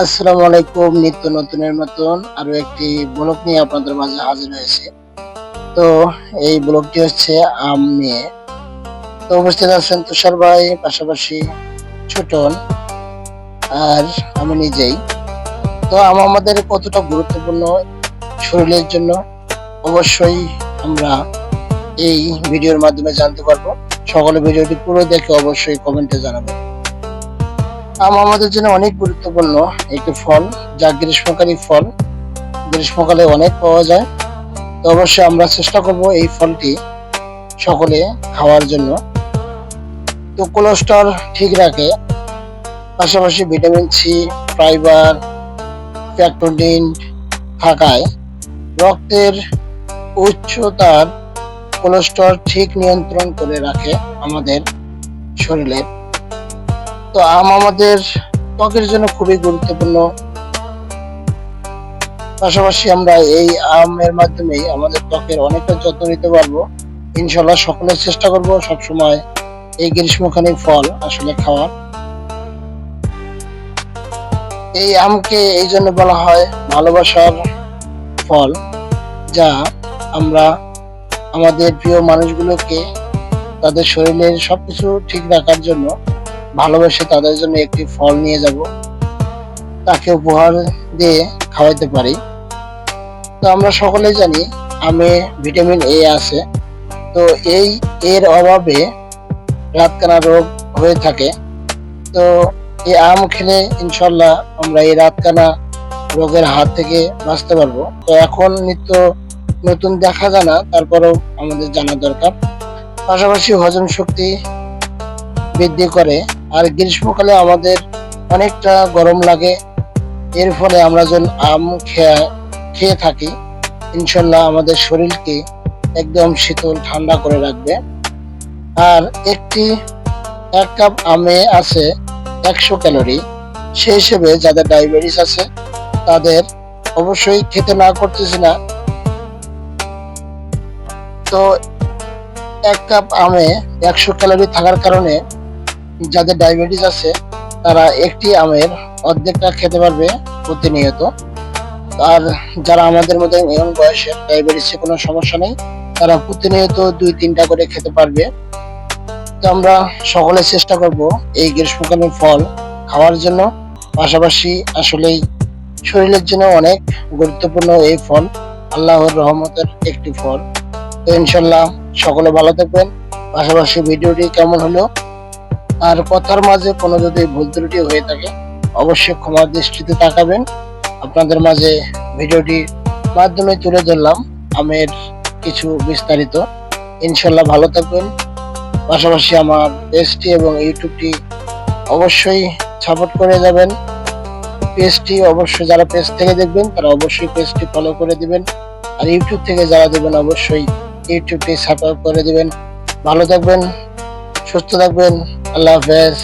আসসালামু আলাইকুম। নিত্য নতুনের মতন আরো একটি ব্লগ নিয়ে আপনাদের মাঝে হাজির হয়েছে। তো এই ব্লগটি হচ্ছে আম নিয়ে। তো উপস্থিত আছেন তুষার ভাই, পাশাপাশি ছোটন আর আমি নিজেই। তো আম আমাদের কতটা গুরুত্বপূর্ণ শরীরের জন্য অবশ্যই আমরা এই ভিডিওর মাধ্যমে জানতে পারবো। সকলে ভিডিওটি পুরো দেখে অবশ্যই কমেন্টে জানাবেন। আম আমাদের জন্য অনেক গুরুত্বপূর্ণ একটি ফল, যা গ্রীষ্মকালী ফল। গ্রীষ্মকালে অনেক পাওয়া যায়। তো অবশ্যই আমরা চেষ্টা করব এই ফলটি সকলে খাওয়ার জন্য। তো কোলেস্ট্রল ঠিক রাখে, পাশাপাশি ভিটামিন সি, ফাইবার, প্যাক্টোডিন থাকায় রক্তের উচ্চতার কোলেস্ট্রল ঠিক নিয়ন্ত্রণ করে রাখে আমাদের শরীরে। তো আম আমাদের ত্বকের জন্য খুবই গুরুত্বপূর্ণ। পাশাপাশি আমরা এই আমের মাধ্যমেই আমাদের ত্বকের অনেকটা যত্ন নিতে পারবো। ইনশাল্লাহ সকলে চেষ্টা করব সবসময় এই গ্রীষ্মকালীন ফল আসলে খাওয়ার। এই আমকে এই জন্য বলা হয় ভালোবাসার ফল, যা আমরা আমাদের প্রিয় মানুষগুলোকে তাদের শরীরের সবকিছু ঠিক রাখার জন্য ভালোবেসে তাদের জন্য একটি ফল নিয়ে যাব, তাকে উপহার দিয়ে খাওয়াইতে পারি। তো আমরা সকলেই জানি আমে ভিটামিন এ আছে। তো এর অভাবে রাতকানা রোগ হয়ে থাকে। তো এই আম খেলে ইনশাল্লাহ আমরা এই রাতকানা রোগের হাত থেকে বাঁচতে পারবো। তো এখন নিত্য নতুন দেখা যায় না, তারপরেও আমাদের জানা দরকার। পাশাপাশি হজম শক্তি বৃদ্ধি করে। আর গ্রীষ্মকালে আমাদের অনেকটা গরম লাগে, এর ফলে আমরা যখন আম খেয়ে থাকি ইনশাল্লাহ আমাদের শরীরকে একদম শীতল ঠান্ডা করে রাখবে। আর এক কাপ আমে আছে 100 ক্যালোরি। সেই হিসেবে যাদের ডায়াবেটিস আছে তাদের অবশ্যই খেতে না করতেছি না। তো এক কাপ আমে 100 ক্যালোরি থাকার কারণে যাদের ডায়াবেটিস আছে তারা একটি আমের অর্ধেকটা খেতে পারবে প্রতিনিয়ত। আর যারা আমাদের মধ্যে ইয়ং বয়সের, ডায়াবেটিসে কোনো সমস্যা নেই, তারা প্রতিনিয়ত 2-3টা করে খেতে পারবে। তো আমরা সকলে চেষ্টা করব এই গ্রীষ্মকালীন ফল খাওয়ার জন্য। পাশাপাশি আসলেই শরীরের জন্য অনেক গুরুত্বপূর্ণ এই ফল, আল্লাহর রহমতের একটি ফল। তো ইনশাল্লাহ সকলে ভালো থাকবেন। পাশাপাশি ভিডিওটি কেমন হলো আর কথার মাঝে কোনো যদি ভুল ত্রুটি হয়ে থাকে অবশ্যই ক্ষমার দৃষ্টিতে তাকাবেন। আপনাদের মাঝে ভিডিওটির মাধ্যমে তুলে ধরলাম আমের কিছু বিস্তারিত। ইনশাল্লাহ ভালো থাকবেন। পাশাপাশি আমার পেজটি এবং ইউটিউবটি অবশ্যই সাপোর্ট করে যাবেন। পেজটি অবশ্যই যারা পেজ থেকে দেখবেন তারা অবশ্যই পেজটি ফলো করে দিবেন। আর ইউটিউব থেকে যারা দেবেন অবশ্যই ইউটিউবটি সাপোর্ট করে দিবেন। ভালো থাকবেন, সুস্থ থাকবেন। আল্লাহ হাফেজ।